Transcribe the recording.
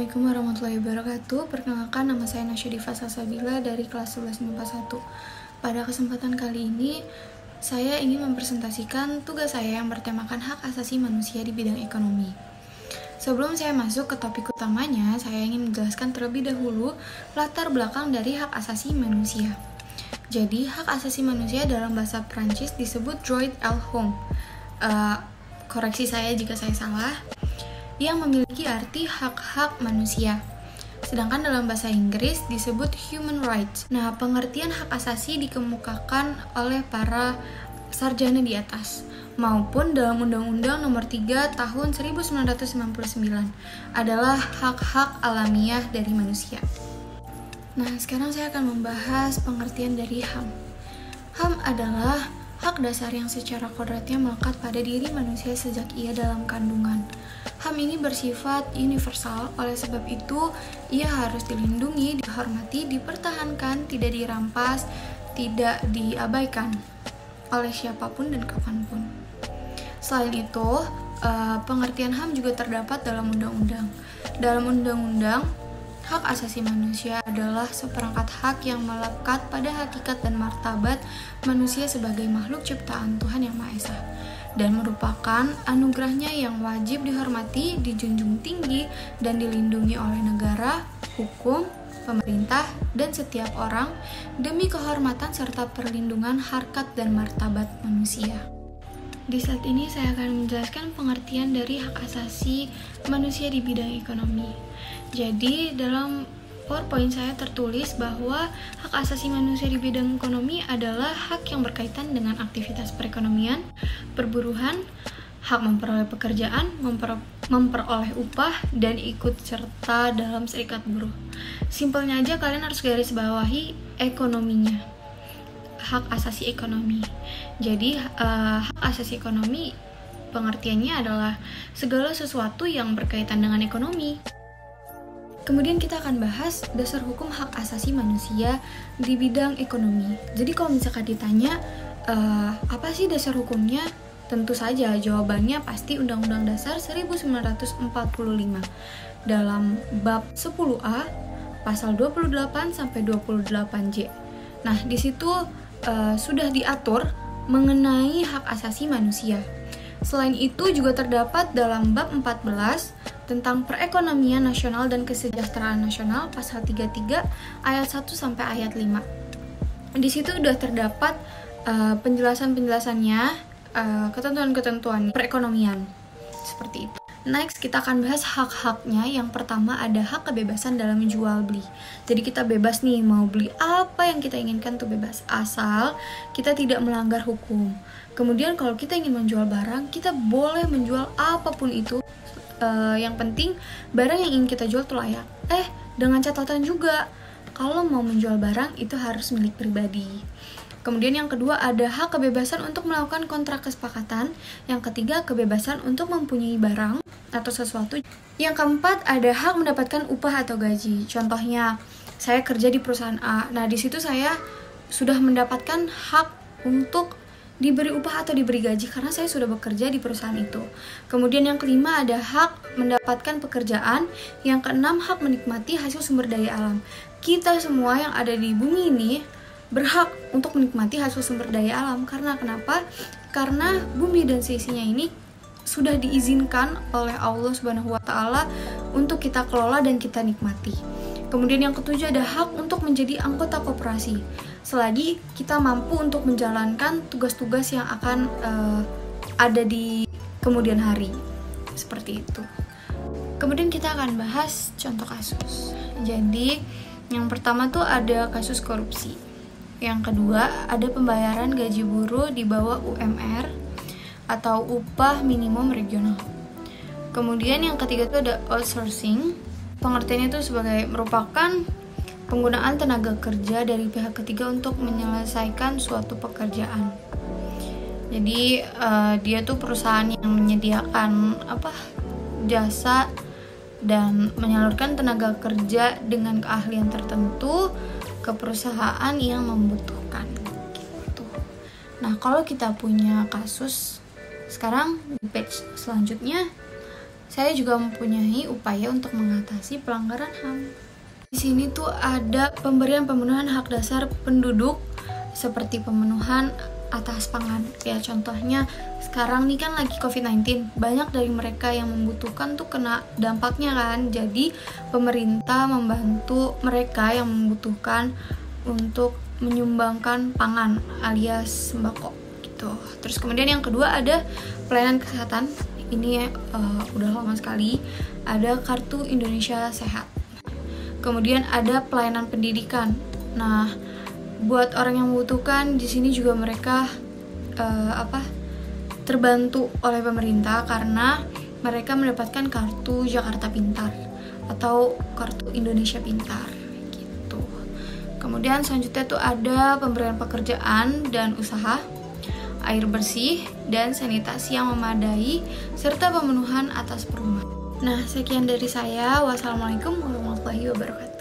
Assalamualaikum warahmatullahi wabarakatuh. Perkenalkan, nama saya Nasyadifa Salsabila dari kelas 11 MIPA 1. Pada kesempatan kali ini, saya ingin mempresentasikan tugas saya yang bertemakan hak asasi manusia di bidang ekonomi. Sebelum saya masuk ke topik utamanya, saya ingin menjelaskan terlebih dahulu latar belakang dari hak asasi manusia. Jadi, hak asasi manusia dalam bahasa Prancis disebut droit à l'homme. Koreksi saya jika saya salah. Yang memiliki arti hak-hak manusia. Sedangkan dalam bahasa Inggris disebut human rights. Nah, pengertian hak asasi dikemukakan oleh para sarjana di atas maupun dalam Undang-Undang Nomor 3 Tahun 1999 adalah hak-hak alamiah dari manusia. Nah, sekarang saya akan membahas pengertian dari HAM. HAM adalah hak dasar yang secara kodratnya melekat pada diri manusia sejak ia dalam kandungan. HAM ini bersifat universal, oleh sebab itu ia harus dilindungi, dihormati, dipertahankan, tidak dirampas, tidak diabaikan oleh siapapun dan kapanpun. Selain itu, pengertian HAM juga terdapat dalam undang-undang. Dalam undang-undang, hak asasi manusia adalah seperangkat hak yang melekat pada hakikat dan martabat manusia sebagai makhluk ciptaan Tuhan Yang Maha Esa, dan merupakan anugerahnya yang wajib dihormati, dijunjung tinggi, dan dilindungi oleh negara, hukum, pemerintah, dan setiap orang demi kehormatan serta perlindungan harkat dan martabat manusia. Di saat ini saya akan menjelaskan pengertian dari hak asasi manusia di bidang ekonomi. Jadi dalam PowerPoint saya tertulis bahwa hak asasi manusia di bidang ekonomi adalah hak yang berkaitan dengan aktivitas perekonomian, perburuhan, hak memperoleh pekerjaan, memperoleh upah, dan ikut serta dalam serikat buruh. Simpelnya aja kalian harus garis bawahi ekonominya, hak asasi ekonomi. Jadi hak asasi ekonomi pengertiannya adalah segala sesuatu yang berkaitan dengan ekonomi. Kemudian kita akan bahas dasar hukum hak asasi manusia di bidang ekonomi. Jadi kalau misalkan ditanya, apa sih dasar hukumnya? Tentu saja jawabannya pasti Undang-Undang Dasar 1945 dalam bab 10A pasal 28 sampai 28J. Nah, di situ sudah diatur mengenai hak asasi manusia. Selain itu juga terdapat dalam bab 14 tentang perekonomian nasional dan kesejahteraan nasional pasal 33 ayat 1 sampai ayat 5. Di situ sudah terdapat penjelasan-penjelasannya, ketentuan-ketentuan perekonomian seperti itu. Next, kita akan bahas hak-haknya. Yang pertama ada hak kebebasan dalam jual beli. Jadi kita bebas nih, mau beli apa yang kita inginkan tuh bebas, asal kita tidak melanggar hukum. Kemudian kalau kita ingin menjual barang, kita boleh menjual apapun itu. Yang penting barang yang ingin kita jual tuh layak. Dengan catatan juga, kalau mau menjual barang itu harus milik pribadi. Kemudian yang kedua ada hak kebebasan untuk melakukan kontrak kesepakatan. Yang ketiga kebebasan untuk mempunyai barang atau sesuatu. Yang keempat ada hak mendapatkan upah atau gaji. Contohnya, saya kerja di perusahaan A. Nah, di situ saya sudah mendapatkan hak untuk diberi upah atau diberi gaji karena saya sudah bekerja di perusahaan itu. Kemudian yang kelima ada hak mendapatkan pekerjaan. Yang keenam hak menikmati hasil sumber daya alam. Kita semua yang ada di bumi ini berhak untuk menikmati hasil sumber daya alam. Karena kenapa? Karena bumi dan seisinya ini sudah diizinkan oleh Allah Subhanahu wa Ta'ala untuk kita kelola dan kita nikmati. Kemudian yang ketujuh ada hak untuk menjadi anggota koperasi selagi kita mampu untuk menjalankan tugas-tugas yang akan ada di kemudian hari. Seperti itu. Kemudian kita akan bahas contoh kasus. Jadi yang pertama tuh ada kasus korupsi. Yang kedua ada pembayaran gaji buruh di bawah UMR atau upah minimum regional. Kemudian yang ketiga tuh ada outsourcing. Pengertiannya itu sebagai merupakan penggunaan tenaga kerja dari pihak ketiga untuk menyelesaikan suatu pekerjaan. Jadi dia tuh perusahaan yang menyediakan jasa dan menyalurkan tenaga kerja dengan keahlian tertentu ke perusahaan yang membutuhkan. Gitu. Nah, kalau kita punya kasus sekarang di page selanjutnya saya juga mempunyai upaya untuk mengatasi pelanggaran HAM. Di sini tuh ada pemenuhan hak dasar penduduk seperti pemenuhan atas pangan. Ya contohnya sekarang nih kan lagi COVID-19, banyak dari mereka yang membutuhkan tuh kena dampaknya kan. Jadi pemerintah membantu mereka yang membutuhkan untuk menyumbangkan pangan alias sembako gitu. Terus kemudian yang kedua ada pelayanan kesehatan. Ini udah lama sekali ada Kartu Indonesia Sehat. Kemudian ada pelayanan pendidikan. Nah, buat orang yang membutuhkan di sini juga mereka terbantu oleh pemerintah karena mereka mendapatkan kartu Jakarta Pintar atau kartu Indonesia Pintar gitu. Kemudian selanjutnya tuh ada pemberian pekerjaan dan usaha, air bersih dan sanitasi yang memadai serta pemenuhan atas perumahan. Nah, sekian dari saya. Wassalamualaikum warahmatullahi wabarakatuh.